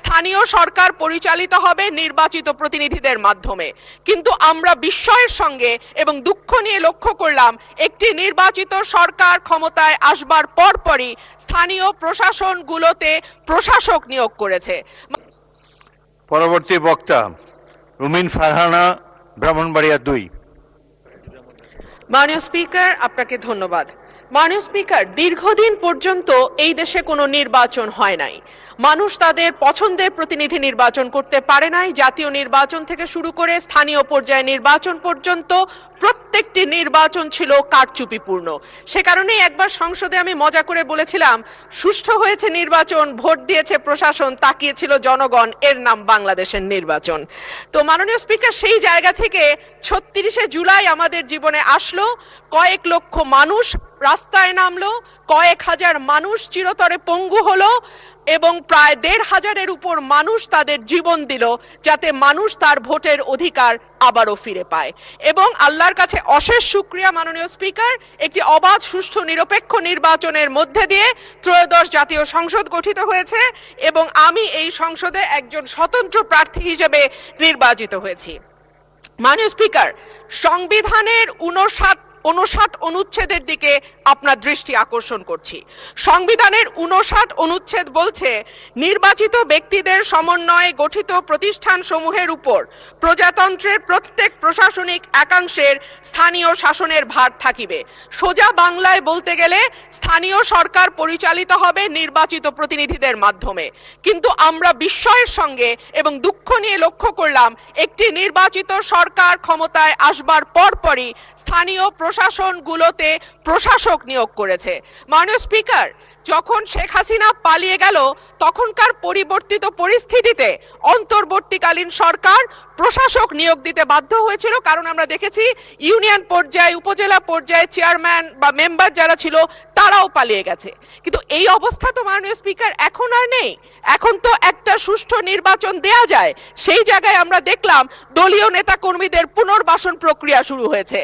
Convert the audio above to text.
স্থানীয় সরকার পরিচালিত হবে নির্বাচিত প্রতিনিধিদের মাধ্যমে, কিন্তু আমরা বিস্ময়ের সঙ্গে এবং দুঃখ নিয়ে লক্ষ্য করলাম একটি নির্বাচিত সরকার ক্ষমতায় আসবার পরপরই স্থানীয় প্রশাসনগুলোতে প্রশাসক নিয়োগ করেছে। পরবর্তী বক্তা রুমিন ফারহানা, ব্রাহ্মণবাড়িয়া 2। মাননীয় স্পিকার, আপনাকে ধন্যবাদ। মাননীয় স্পিকার, দীর্ঘদিন পর্যন্ত এই দেশে কোনো নির্বাচন হয় নাই। মানুষ তাদের পছন্দের প্রতিনিধি নির্বাচন করতে পারে নাই। জাতীয় নির্বাচন থেকে শুরু করে স্থানীয় পর্যায়ে নির্বাচন পর্যন্ত প্রত্যেকটি নির্বাচন ছিল কারচুপিপূর্ণ। সে কারণেই একবার সংসদে আমি মজা করে বলেছিলাম, সুষ্ঠু হয়েছে নির্বাচন, ভোট দিয়েছে প্রশাসন, তাকিয়েছিল জনগণ, এর নাম বাংলাদেশের নির্বাচন। তো মাননীয় স্পিকার, সেই জায়গা থেকে ৩৬শে জুলাই আমাদের জীবনে আসলো, কয়েক লক্ষ মানুষ রাস্তায় নামলো, কয়েক হাজার মানুষ চিরতরে পঙ্গু হলো এবং প্রায় ১৫০০-এর উপর মানুষ তাদের জীবন দিল যাতে মানুষ তার ভোটের অধিকার আবারও ফিরে পায়। এবং আল্লাহর কাছে অশেষ শুকরিয়া মাননীয় স্পিকার, একটি অবাধ, সুষ্ঠু, নিরপেক্ষ নির্বাচনের মধ্যে দিয়ে ত্রয়োদশ জাতীয় সংসদ গঠিত হয়েছে এবং আমি এই সংসদে একজন স্বতন্ত্র প্রার্থী হিসেবে নির্বাচিত হয়েছি। মাননীয় স্পিকার, সংবিধানের 59 অনুচ্ছেদের দিকে আপনার দৃষ্টি আকর্ষণ করছি। সংবিধানের 59 অনুচ্ছেদ বলছে, নির্বাচিত ব্যক্তিদের সমন্বয়ে গঠিত প্রতিষ্ঠান সমূহের উপর প্রজাতন্ত্রের প্রত্যেক প্রশাসনিক একাংশের স্থানীয় শাসনের ভার থাকিবে। সোজা বাংলায় বলতে গেলে স্থানীয় সরকার পরিচালিত হবে নির্বাচিত প্রতিনিধিদের মাধ্যমে, কিন্তু আমরা বিস্ময়ের সঙ্গে এবং দুঃখ নিয়ে লক্ষ্য করলাম একটি নির্বাচিত সরকার ক্ষমতায় আসবার পরপরই স্থানীয় প্রশাসনগুলোতে প্রশাসক নিয়োগ করেছে। মাননীয় স্পিকার, যখন শেখ হাসিনা পালিয়ে গেল তখনকার পরিবর্তিত পরিস্থিতিতে অন্তর্বর্তীকালীন সরকার প্রশাসক নিয়োগ দিতে বাধ্য হয়েছিল, কারণ আমরা দেখেছি ইউনিয়ন পর্যায়ে, উপজেলা পর্যায়ে চেয়ারম্যান বা মেম্বার যারা ছিল তারাও পালিয়ে গেছে। কিন্তু এই অবস্থা তো মাননীয় স্পিকার এখন আর নেই। এখন তো একটা সুষ্ঠু নির্বাচন দেয়া যায়। সেই জায়গায় আমরা দেখলাম দলীয় নেতা কর্মীদের পুনর্বাসন প্রক্রিয়া শুরু হয়েছে।